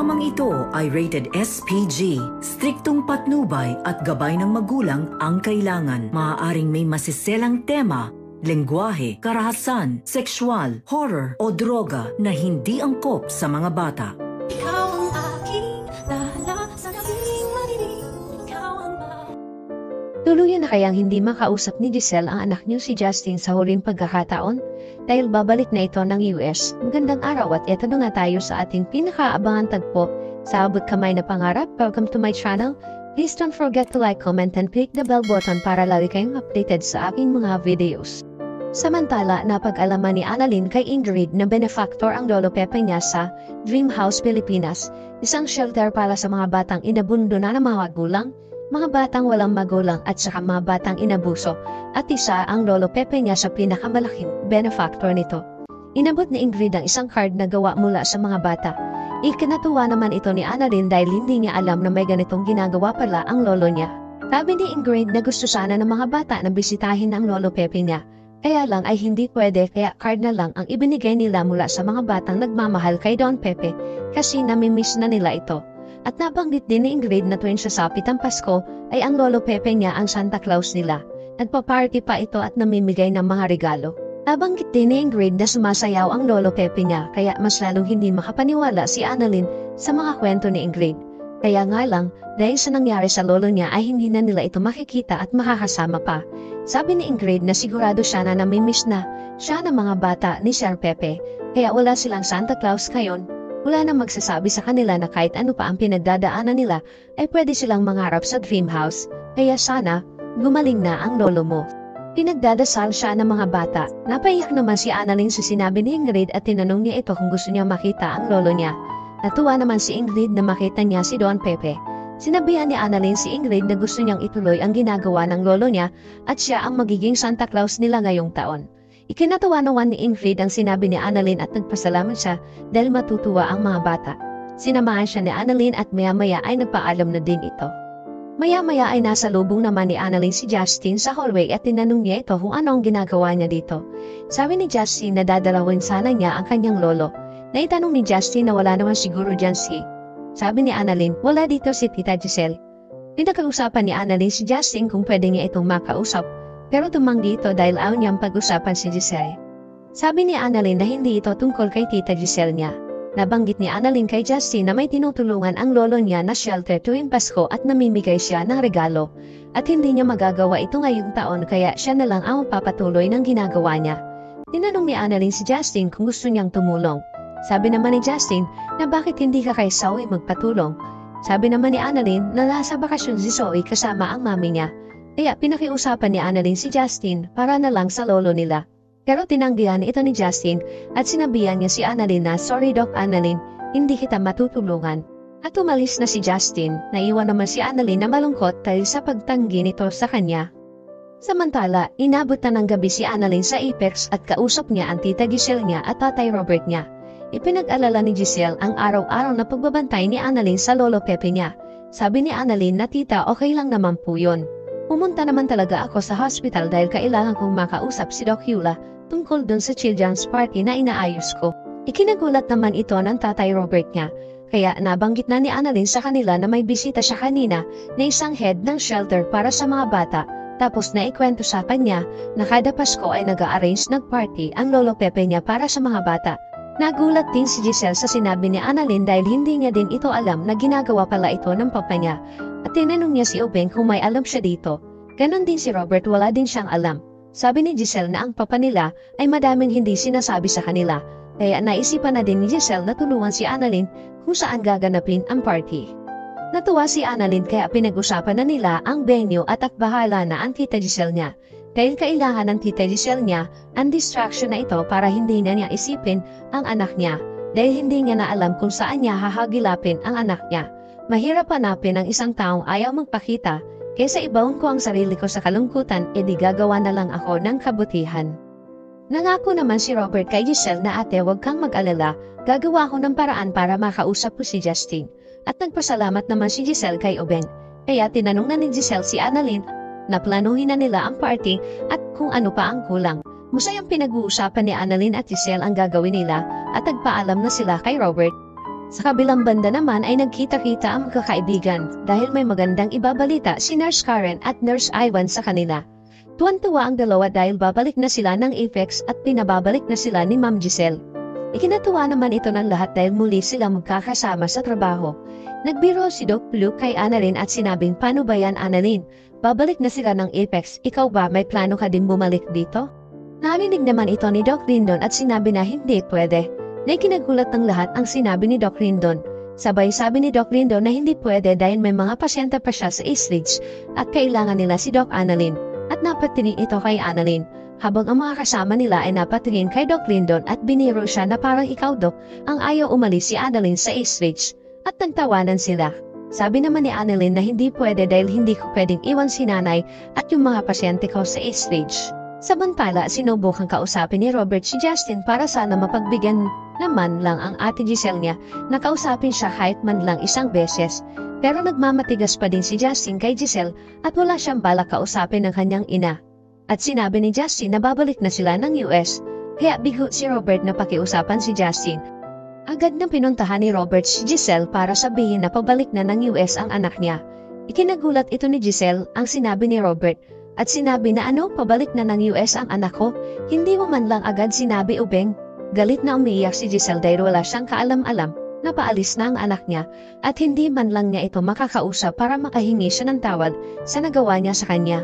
Programang ito ay rated SPG. Striktong patnubay at gabay ng magulang ang kailangan. Maaaring may masiselang tema, lengguwahe, karahasan, sexual, horror o droga na hindi angkop sa mga bata. Ikaw ang aking dahala sa gabing madilim. Ikaw ang Tuluyan na kayang hindi makausap ni Giselle ang anak niyo si Justin sa huling pagkakataon? Dahil babalik na ito ng US. Magandang araw at eto na nga tayo sa ating pinakaabangan tagpo sa abot kamay na pangarap. Welcome to my channel. Please don't forget to like, comment, and click the bell button para lagi kayong updated sa aking mga videos. Samantala, napag-alaman ni Annalyn kay Ingrid na benefactor ang lolo Pepe niya sa Dream House Pilipinas, isang shelter para sa mga batang inabundo na ng mga magulang, mga batang walang magulang at saka mga batang inabuso, at isa ang lolo Pepe niya sa pinakamalaking benefactor nito. Inabot ni Ingrid ang isang card na gawa mula sa mga bata. Ikinatuwa naman ito ni Annalyn dahil hindi niya alam na may ganitong ginagawa pala ang lolo niya. Sabi ni Ingrid na gusto sana ng mga bata na bisitahin ang lolo Pepe niya. Kaya lang ay hindi pwede kaya card na lang ang ibinigay nila mula sa mga batang nagmamahal kay Don Pepe kasi namimiss na nila ito. At nabanggit din ni Ingrid na tuwing sasapit ang Pasko ay ang lolo Pepe niya ang Santa Claus nila. Nagpa-party pa ito at namimigay ng mga regalo. Nabanggit din ni Ingrid na sumasayaw ang lolo Pepe niya kaya mas lalong hindi makapaniwala si Annalyn sa mga kwento ni Ingrid. Kaya nga lang, dahil sa nangyari sa lolo niya ay hindi na nila ito makikita at makakasama pa. Sabi ni Ingrid na sigurado siya na namimiss na siya ng mga bata ni Sir Pepe, kaya wala silang Santa Claus ngayon. Wala na magsasabi sa kanila na kahit ano pa ang pinagdadaanan nila ay pwede silang mangarap sa Dream House, kaya sana gumaling na ang lolo mo. Pinagdadasal siya ng mga bata. Napaiyak naman si Annalyn sa sinabi ni Ingrid at tinanong niya ito kung gusto niya makita ang lolo niya. Natuwa naman si Ingrid na makita niya si Don Pepe. Sinabihan ni Annalyn si Ingrid na gusto niyang ituloy ang ginagawa ng lolo niya at siya ang magiging Santa Claus nila ngayong taon. Ikinatuwa naman ni Ingrid ang sinabi ni Annalyn at nagpasalamat siya dahil matutuwa ang mga bata. Sinamahan siya ni Annalyn at maya-maya ay nagpaalam na din ito. Maya-maya ay nasa lubong naman ni Annalyn si Justin sa hallway at tinanong niya ito kung ano ang ginagawa niya dito. Sabi ni Justin na dadalawin sana niya ang kanyang lolo. Naitanong ni Justin na wala naman siguro dyan si. Sabi ni Annalyn, wala dito si Tita Giselle. Pinakausapan ni Annalyn si Justin kung pwede niya itong makausap. Pero tumanggi ito dahil ayaw niyang pag-usapan si Giselle. Sabi ni Annalyn na hindi ito tungkol kay Tita Giselle niya. Nabanggit ni Annalyn kay Justin na may tinutulungan ang lolo niya na shelter tuwing Pasko at namimigay siya ng regalo. At hindi niya magagawa ito ngayong taon kaya siya na lang ang papatuloy ng ginagawa niya. Tinanong ni Annalyn si Justin kung gusto niyang tumulong. Sabi naman ni Justin na bakit hindi ka kay Zoe magpatulong. Sabi naman ni Annalyn na nasa bakasyon si Zoe kasama ang mami niya. Kaya pinakiusapan ni Annalyn si Justin para na lang sa lolo nila. Pero tinanggihan ito ni Justin at sinabihan niya si Annalyn na sorry Doc Annalyn, hindi kita matutulungan. At umalis na si Justin, naiwan naman si Annalyn na malungkot dahil sa pagtanggi nito sa kanya. Samantala, inabot na ng gabi si Annalyn sa Apex at kausap niya ang Tita Giselle niya at Tatay Robert niya. Ipinag-alala ni Giselle ang araw-araw na pagbabantay ni Annalyn sa lolo Pepe niya. Sabi ni Annalyn na tita okay lang naman po yun. Pumunta naman talaga ako sa hospital dahil kailangan kong makausap si Doc Eula tungkol dun sa children's party na inaayos ko. Ikinagulat naman ito ng Tatay Robert niya. Kaya nabanggit na ni Annalyn sa kanila na may bisita siya kanina na isang head ng shelter para sa mga bata. Tapos naikwento sa kanya na kada Pasko ay nag-a-arrange ng party ang lolo Pepe niya para sa mga bata. Nagulat din si Giselle sa sinabi ni Annalyn dahil hindi niya din ito alam na ginagawa pala ito ng papa niya. At tinanong niya si Obeng kung may alam siya dito. Ganon din si Robert, wala din siyang alam. Sabi ni Giselle na ang papa nila ay madaming hindi sinasabi sa kanila. Kaya naisipan na din ni Giselle na tulungan si Annalyn kung saan gaganapin ang party. Natuwa si Annalyn kaya pinag-usapan na nila ang venue at bahala na ang Tita Giselle niya. Dahil kailangan ng Tita Giselle niya ang distraction na ito para hindi na niya isipin ang anak niya. Dahil hindi niya na alam kung saan niya hahagilapin ang anak niya. Mahirap hanapin ang isang taong ayaw magpakita, kaysa ibaon ko ang sarili ko sa kalungkutan, edi gagawa na lang ako ng kabutihan. Nangako naman si Robert kay Giselle na ate wag kang mag-alala, gagawa ako ng paraan para makausap ko si Justin. At nagpasalamat naman si Giselle kay Obeng. Kaya tinanong na ni Giselle si Annalyn na planuhin na nila ang party at kung ano pa ang kulang. Masayang pinag-uusapan ni Annalyn at Giselle ang gagawin nila at nagpaalam na sila kay Robert. Sa kabilang banda naman ay nagkita-kita ang magkakaibigan dahil may magandang ibabalita si Nurse Karen at Nurse Ivan sa kanila. Tuwan-tuwa ang dalawa dahil babalik na sila ng Apex at pinababalik na sila ni Ma'am Giselle. Ikinatuwa naman ito ng lahat dahil muli sila magkakasama sa trabaho. Nagbiro si Doc Luke kay Annalyn at sinabing, "Paano ba yan, Annalyn? Babalik na sila ng Apex, ikaw ba may plano ka din bumalik dito?" Narinig naman ito ni Doc Rindon at sinabi na hindi pwede. Na ikinagulat ng lahat ang sinabi ni Doc Rindon. Sabay sabi ni Doc Rindon na hindi pwede dahil may mga pasyente pa siya sa East Ridge at kailangan nila si Doc Annalyn. At napatingin ito kay Annalyn. Habang ang mga kasama nila ay napatingin kay Doc Rindon at biniro siya na parang ikaw, Doc, ang ayaw umalis si Annalyn sa East Ridge. At nagtawanan sila. Sabi naman ni Annalyn na hindi pwede dahil hindi ko pwedeng iwan si nanay at yung mga pasyente ko sa East Ridge. Samantala, sinubukang kausapin ni Robert si Justin para sana mapagbigyan naman lang ang ate Giselle niya na kausapin siya kahit man lang isang beses. Pero nagmamatigas pa din si Justin kay Giselle at wala siyang balak kausapin ng kanyang ina. At sinabi ni Justin na babalik na sila ng US, kaya bigo si Robert na pakiusapan si Justin. Agad na pinuntahan ni Robert si Giselle para sabihin na pabalik na ng US ang anak niya. Ikinagulat ito ni Giselle ang sinabi ni Robert. At sinabi na ano, pabalik na ng US ang anak ko? Hindi mo man lang agad sinabi, Ubeng. Galit na umiiyak si Giselle dahil wala siyang kaalam-alam na paalis na ang anak niya at hindi man lang niya ito makakausap para makahingi siya ng tawad sa nagawa niya sa kanya.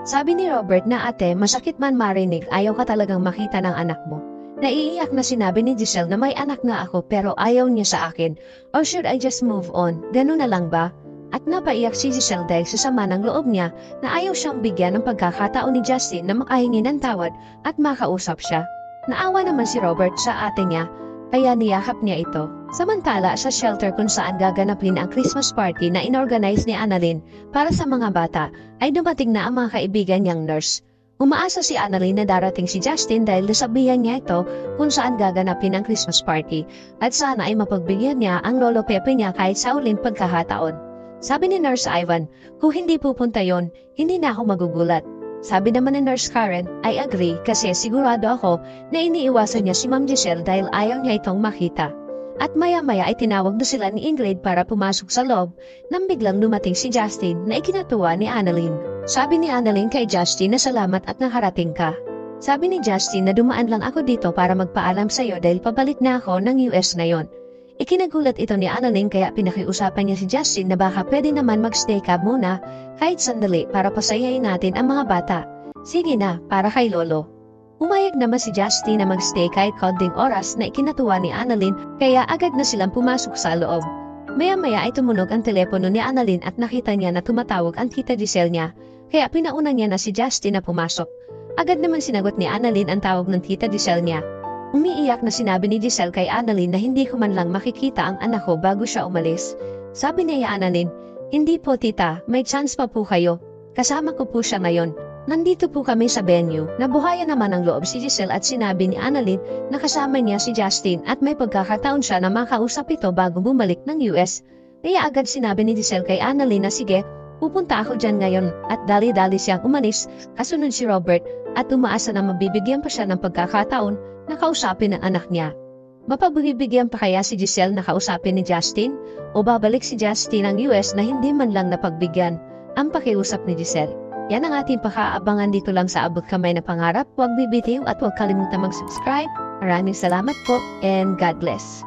Sabi ni Robert na ate, masakit man marinig, ayaw ka talagang makita ng anak mo. Naiiyak na sinabi ni Giselle na may anak na ako pero ayaw niya sa akin. Or should I just move on? Ganun na lang ba? At napaiyak si Giselle dahil sa sama ng loob niya na ayaw siyang bigyan ng pagkakataon ni Justin na makahingi ng tawad at makausap siya. Naawa naman si Robert sa ate niya, kaya niyakap niya ito. Samantala sa shelter kung saan gaganapin ang Christmas party na inorganize ni Annalyn para sa mga bata, ay dumating na ang mga kaibigan niyang nurse. Umaasa si Annalyn na darating si Justin dahil nasabihan niya ito kung saan gaganapin ang Christmas party at sana ay mapagbigyan niya ang lolo Pepe niya kahit sa uling pagkakataon. Sabi ni Nurse Ivan, kung hindi pupunta yon, hindi na ako magugulat. Sabi naman ni Nurse Karen, I agree kasi sigurado ako na iniiwasan niya si Ma'am Giselle dahil ayaw niya itong makita. At maya-maya ay tinawag na sila ni Ingrid para pumasok sa loob nang biglang dumating si Justin na ikinatuwa ni Annalyn. Sabi ni Annalyn kay Justin na salamat at nakarating ka. Sabi ni Justin na dumaan lang ako dito para magpaalam sa iyo dahil pabalik na ako ng US ngayon. Ikinagulat ito ni Annalyn kaya pinakiusapan niya si Justin na baka pwede naman magstay ka muna kahit sandali para pasayahin natin ang mga bata. Sige na, para kay Lolo. Umayag naman si Justin na magstay kahit kaunting oras na ikinatuwa ni Annalyn kaya agad na silang pumasok sa loob. Maya-maya ay tumunog ang telepono ni Annalyn at nakita niya na tumatawag ang tita Giselle niya kaya pinauna niya na si Justin na pumasok. Agad naman sinagot ni Annalyn ang tawag ng tita Giselle niya. Umiiyak na sinabi ni Giselle kay Annalyn na hindi ko man lang makikita ang anak ko bago siya umalis. Sabi niya Annalyn, hindi po tita, may chance pa po kayo. Kasama ko po siya ngayon. Nandito po kami sa venue. Nabuhayan naman ang loob si Giselle at sinabi ni Annalyn na kasama niya si Justin at may pagkakataon siya na makausap ito bago bumalik ng US. Kaya agad sinabi ni Giselle kay Annalyn na sige, pupunta ako dyan ngayon at dali-dali siyang umalis. Kasunod si Robert at umaasa na mabibigyan pa siya ng pagkakataon na kausapin ang anak niya. Mapagbibigyan pa kaya si Giselle na kausapin ni Justin? O babalik si Justin ng US na hindi man lang napagbigyan ang pakiusap ni Giselle? Yan ang ating pakaabangan dito lang sa Abot Kamay na Pangarap. Huwag bibitiw at huwag kalimutan mag-subscribe. Maraming salamat po and God bless.